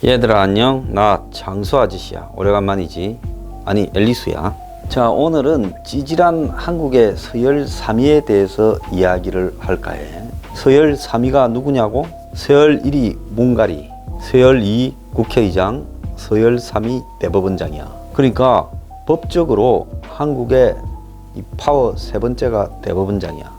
얘들아 안녕, 나 장수 아저씨야. 오래간만이지. 아니 앨리스야. 자, 오늘은 찌질한 한국의 서열 3위에 대해서 이야기를 할까 해. 서열 3위가 누구냐고? 서열 1위 문가리, 서열 2위 국회의장, 서열 3위 대법원장이야. 그러니까 법적으로 한국의 이 파워 세 번째가 대법원장이야.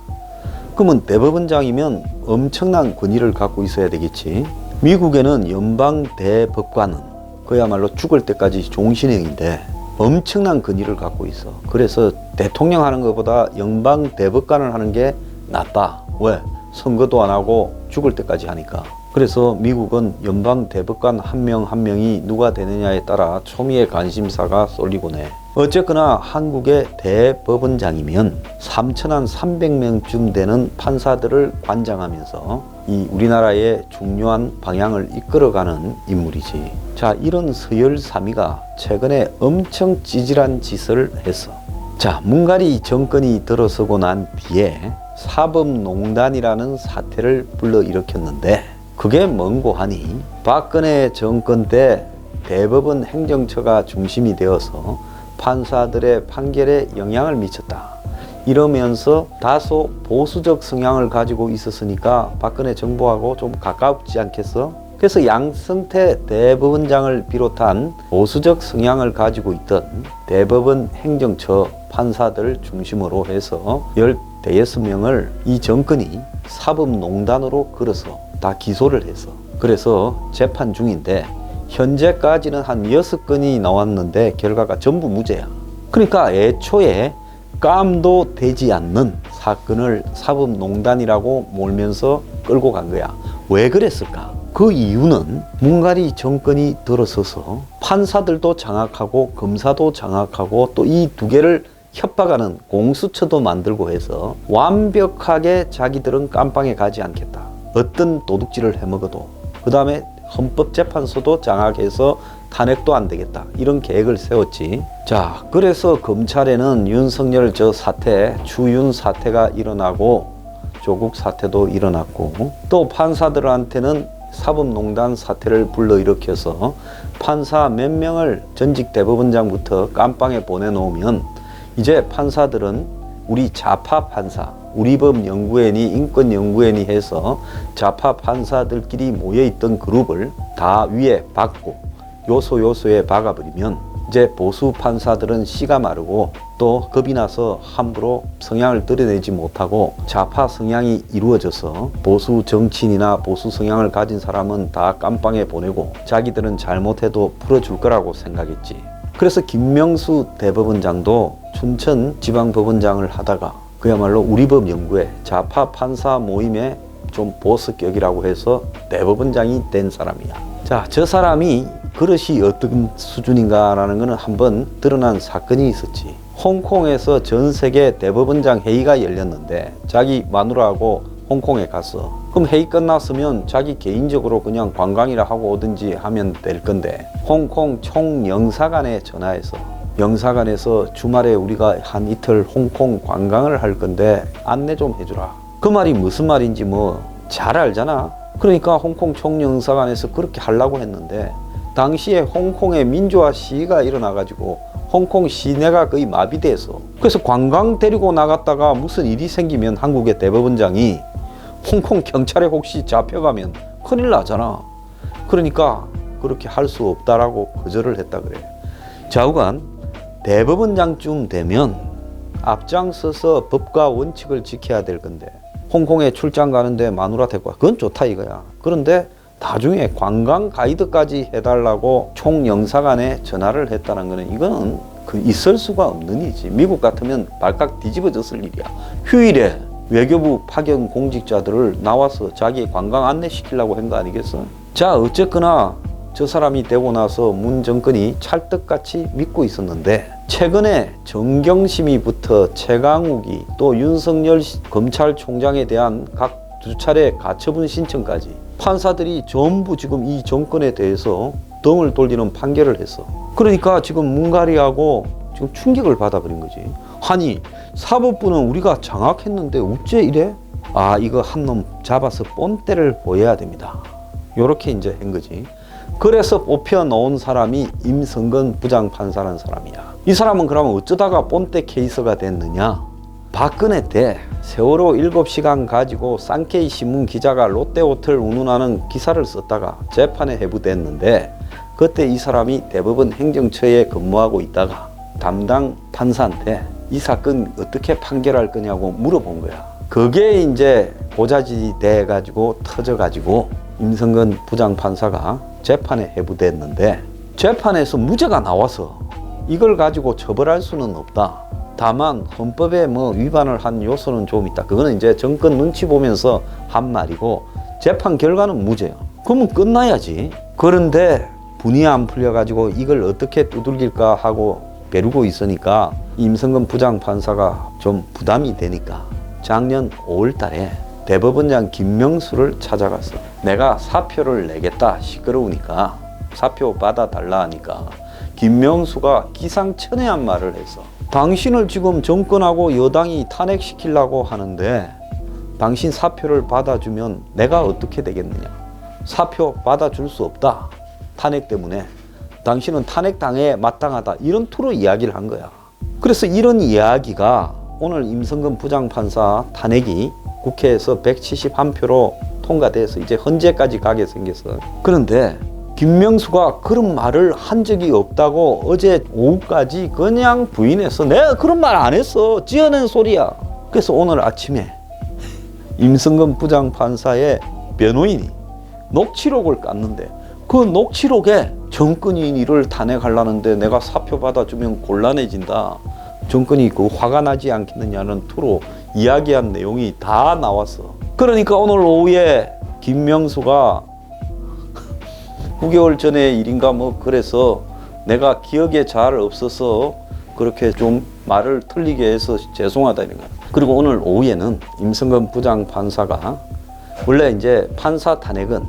그러면 대법원장이면 엄청난 권위를 갖고 있어야 되겠지. 미국에는 연방 대법관은 그야말로 죽을 때까지 종신형인데 엄청난 권위를 갖고 있어. 그래서 대통령 하는 것보다 연방 대법관을 하는 게 낫다. 왜? 선거도 안 하고 죽을 때까지 하니까. 그래서 미국은 연방 대법관 한 명 한 명이 누가 되느냐에 따라 초미의 관심사가 쏠리곤 해. 어쨌거나 한국의 대법원장이면 3,300명쯤 되는 판사들을 관장하면서 이 우리나라의 중요한 방향을 이끌어가는 인물이지. 자, 이런 서열 3위가 최근에 엄청 찌질한 짓을 했어. 자, 문가리 정권이 들어서고 난 뒤에 사법농단이라는 사태를 불러일으켰는데 그게 뭔고 하니 박근혜 정권 때 대법원 행정처가 중심이 되어서 판사들의 판결에 영향을 미쳤다. 이러면서 다소 보수적 성향을 가지고 있었으니까 박근혜 정부하고 좀 가깝지 않겠어? 그래서 양승태 대법원장을 비롯한 보수적 성향을 가지고 있던 대법원 행정처 판사들 중심으로 해서 16명을 이 정권이 사법농단으로 걸어서 다 기소를 했어. 그래서 재판 중인데 현재까지는 한 6건이 나왔는데 결과가 전부 무죄야. 그러니까 애초에 깜도 되지 않는 사건을 사법농단이라고 몰면서 끌고 간 거야. 왜 그랬을까? 그 이유는 문가리 정권이 들어서서 판사들도 장악하고 검사도 장악하고 또 이 두 개를 협박하는 공수처도 만들고 해서 완벽하게 자기들은 깜빵에 가지 않겠다. 어떤 도둑질을 해먹어도. 그 다음에 헌법재판소도 장악해서 탄핵도 안 되겠다. 이런 계획을 세웠지. 자, 그래서 검찰에는 윤석열 저 사태, 추윤 사태가 일어나고 조국 사태도 일어났고 또 판사들한테는 사법농단 사태를 불러일으켜서 판사 몇 명을 전직 대법원장부터 깜빵에 보내놓으면 이제 판사들은 우리 좌파 판사, 우리법연구원이 인권연구원이 해서 좌파 판사들끼리 모여있던 그룹을 다 위에 박고 요소에 박아버리면 이제 보수 판사들은 씨가 마르고 또 겁이 나서 함부로 성향을 드러내지 못하고 좌파 성향이 이루어져서 보수 정치인이나 보수 성향을 가진 사람은 다 깜빵에 보내고 자기들은 잘못해도 풀어줄 거라고 생각했지. 그래서 김명수 대법원장도 춘천 지방법원장을 하다가 그야말로 우리법연구회 좌파 판사 모임에 좀 보수격이라고 해서 대법원장이 된 사람이야. 자, 저 사람이 그릇이 어떤 수준인가라는 것은 한번 드러난 사건이 있었지. 홍콩에서 전 세계 대법원장 회의가 열렸는데 자기 마누라하고 홍콩에 갔어. 그럼 회의 끝났으면 자기 개인적으로 그냥 관광이라 하고 오든지 하면 될 건데 홍콩 총영사관에 전화해서 영사관에서 주말에 우리가 한 이틀 홍콩 관광을 할 건데 안내 좀 해주라. 그 말이 무슨 말인지 뭐 잘 알잖아. 그러니까 홍콩 총영사관에서 그렇게 하려고 했는데 당시에 홍콩에 민주화 시위가 일어나가지고 홍콩 시내가 거의 마비돼서 그래서 관광 데리고 나갔다가 무슨 일이 생기면 한국의 대법원장이 홍콩 경찰에 혹시 잡혀가면 큰일 나잖아. 그러니까 그렇게 할 수 없다라고 거절을 했다 그래. 좌우간 대법원장쯤 되면 앞장서서 법과 원칙을 지켜야 될 건데 홍콩에 출장 가는데 마누라 데리고 와. 그건 좋다 이거야. 그런데 나중에 관광 가이드까지 해달라고 총영사관에 전화를 했다는 거는 이거는 있을 수가 없는 일이지. 미국 같으면 발칵 뒤집어졌을 일이야. 휴일에 외교부 파견 공직자들을 나와서 자기 관광 안내시키려고 한 거 아니겠어? 자, 어쨌거나 저 사람이 되고 나서 문 정권이 찰떡같이 믿고 있었는데 최근에 정경심이부터 최강욱이 또 윤석열 검찰총장에 대한 각 두 차례 가처분 신청까지 판사들이 전부 지금 이 정권에 대해서 등을 돌리는 판결을 했어. 그러니까 지금 문가리하고 지금 충격을 받아버린 거지. 아니, 사법부는 우리가 장악했는데 어째 이래? 아, 이거 한 놈 잡아서 뽐때를 보여야 됩니다. 요렇게 이제 한 거지. 그래서 뽑혀놓은 사람이 임성근 부장판사라는 사람이야. 이 사람은 그러면 어쩌다가 본때 케이스가 됐느냐? 박근혜 때 세월호 7시간 가지고 쌍케이 신문 기자가 롯데호텔 운운하는 기사를 썼다가 재판에 회부됐는데, 그때 이 사람이 대법원 행정처에 근무하고 있다가 담당 판사한테 이 사건 어떻게 판결할 거냐고 물어본 거야. 그게 이제 고자질이 돼가지고 터져가지고 임성근 부장판사가 재판에 회부됐는데, 재판에서 무죄가 나와서 이걸 가지고 처벌할 수는 없다. 다만 헌법에 뭐 위반을 한 요소는 좀 있다. 그거는 이제 정권 눈치 보면서 한 말이고, 재판 결과는 무죄야. 그러면 끝나야지. 그런데 분이 안 풀려가지고 이걸 어떻게 두들길까 하고 벼르고 있으니까 임성근 부장판사가 좀 부담이 되니까 작년 5월 달에 대법원장 김명수를 찾아갔어. 내가 사표를 내겠다, 시끄러우니까 사표 받아달라 하니까 김명수가 기상천외한 말을 했어. 당신을 지금 정권하고 여당이 탄핵시키려고 하는데 당신 사표를 받아주면 내가 어떻게 되겠느냐. 사표 받아줄 수 없다. 탄핵 때문에. 당신은 탄핵당해 마땅하다. 이런 투로 이야기를 한 거야. 그래서 이런 이야기가 오늘 임성근 부장판사 탄핵이 국회에서 171표로 통과돼서 이제 헌재까지 가게 생겼어. 그런데 김명수가 그런 말을 한 적이 없다고 어제 오후까지 그냥 부인해서 내가 그런 말 안 했어. 지어낸 소리야. 그래서 오늘 아침에 임성근 부장판사의 변호인이 녹취록을 깠는데, 그 녹취록에 정권이 이를 탄핵하려는데 내가 사표 받아주면 곤란해진다. 정권이 그 화가 나지 않겠느냐는 투로 이야기한 내용이 다 나왔어. 그러니까 오늘 오후에 김명수가 9개월 전의 일인가 뭐 그래서 내가 기억에 잘 없어서 그렇게 좀 말을 틀리게 해서 죄송하다 이런 거야. 그리고 오늘 오후에는 임성근 부장판사가 원래 이제 판사 탄핵은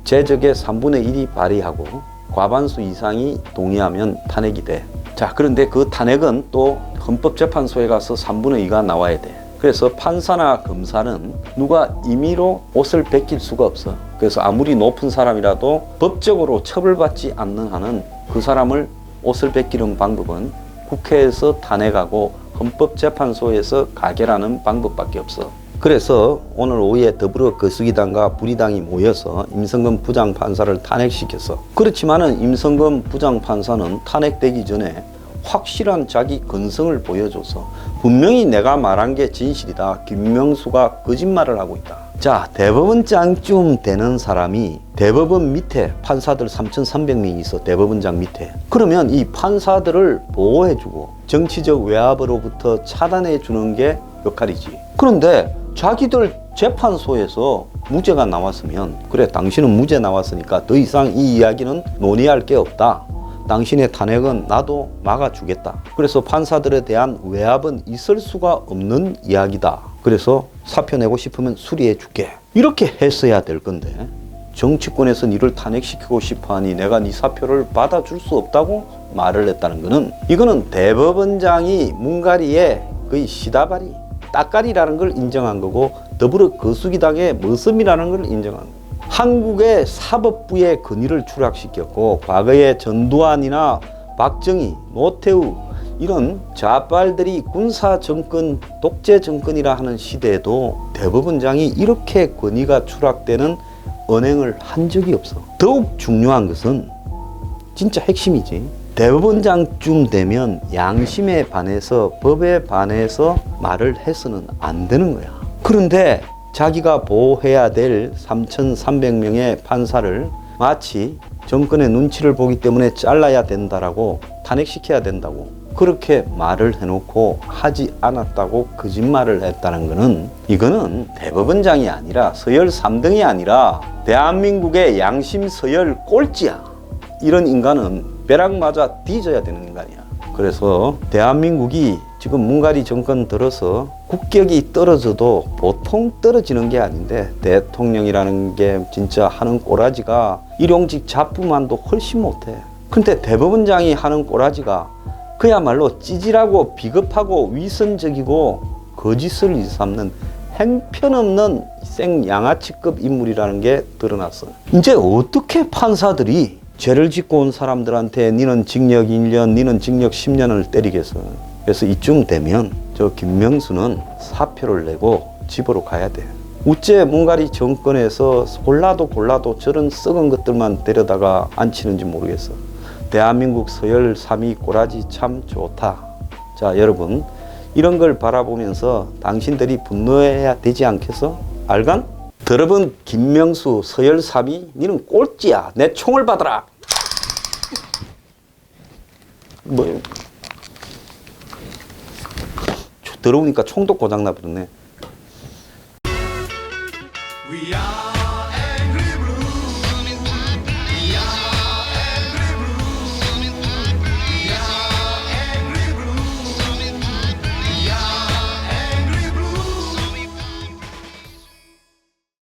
제적의 3분의 1이 발의하고 과반수 이상이 동의하면 탄핵이 돼. 자, 그런데 그 탄핵은 또 헌법재판소에 가서 3분의 2가 나와야 돼. 그래서 판사나 검사는 누가 임의로 옷을 벗길 수가 없어. 그래서 아무리 높은 사람이라도 법적으로 처벌받지 않는 한은 그 사람을 옷을 벗기는 방법은 국회에서 탄핵하고 헌법재판소에서 가결하는 방법밖에 없어. 그래서 오늘 오후에 더불어 거수기당과 불의당이 모여서 임성근 부장판사를 탄핵시켰어. 그렇지만은 임성근 부장판사는 탄핵되기 전에 확실한 자기 근성을 보여줘서 분명히 내가 말한 게 진실이다. 김명수가 거짓말을 하고 있다. 자, 대법원장쯤 되는 사람이 대법원 밑에 판사들 3,300명이 있어. 대법원장 밑에. 그러면 이 판사들을 보호해주고 정치적 외압으로부터 차단해주는 게 역할이지. 그런데 자기들 재판소에서 무죄가 나왔으면, 그래 당신은 무죄 나왔으니까 더 이상 이 이야기는 논의할 게 없다. 당신의 탄핵은 나도 막아주겠다. 그래서 판사들에 대한 외압은 있을 수가 없는 이야기다. 그래서 사표 내고 싶으면 수리해 줄게. 이렇게 했어야 될 건데 정치권에서 니를 탄핵시키고 싶어하니 내가 네 사표를 받아줄 수 없다고 말을 했다는 거는, 이거는 대법원장이 문가리에 거의 시다바리, 따까리라는 걸 인정한 거고 더불어 거수기당의 머슴이라는 걸 인정한 거예요. 한국의 사법부의 권위를 추락시켰고, 과거에 전두환이나 박정희, 노태우 이런 좌빨들이 군사정권, 독재정권이라 하는 시대에도 대법원장이 이렇게 권위가 추락되는 언행을 한 적이 없어. 더욱 중요한 것은 진짜 핵심이지. 대법원장쯤 되면 양심에 반해서 법에 반해서 말을 해서는 안 되는 거야. 그런데 자기가 보호해야 될 3,300명의 판사를 마치 정권의 눈치를 보기 때문에 잘라야 된다라고, 탄핵시켜야 된다고 그렇게 말을 해놓고 하지 않았다고 거짓말을 했다는 거는, 이거는 대법원장이 아니라 서열 3등이 아니라 대한민국의 양심 서열 꼴찌야. 이런 인간은 벼락 맞아 뒤져야 되는 인간이야. 그래서 대한민국이 지금 문가리 정권 들어서 국격이 떨어져도 보통 떨어지는 게 아닌데, 대통령이라는 게 진짜 하는 꼬라지가 일용직 잡부만도 훨씬 못해. 근데 대법원장이 하는 꼬라지가 그야말로 찌질하고 비겁하고 위선적이고 거짓을 일삼는 행편없는 생양아치급 인물이라는 게 드러났어. 이제 어떻게 판사들이 죄를 짓고 온 사람들한테 니는 징역 1년, 니는 징역 10년을 때리겠어. 그래서 이쯤 되면 저 김명수는 사표를 내고 집으로 가야 돼. 우째 몽가리 정권에서 골라도 저런 썩은 것들만 데려다가 앉히는지 모르겠어. 대한민국 서열 3위 꼬라지 참 좋다. 자, 여러분, 이런 걸 바라보면서 당신들이 분노해야 되지 않겠어? 알간? 더러분 김명수 서열 3위? 니는 꼴찌야. 내 총을 받아라. 뭐 더러우니까 총도 고장나 버렸네.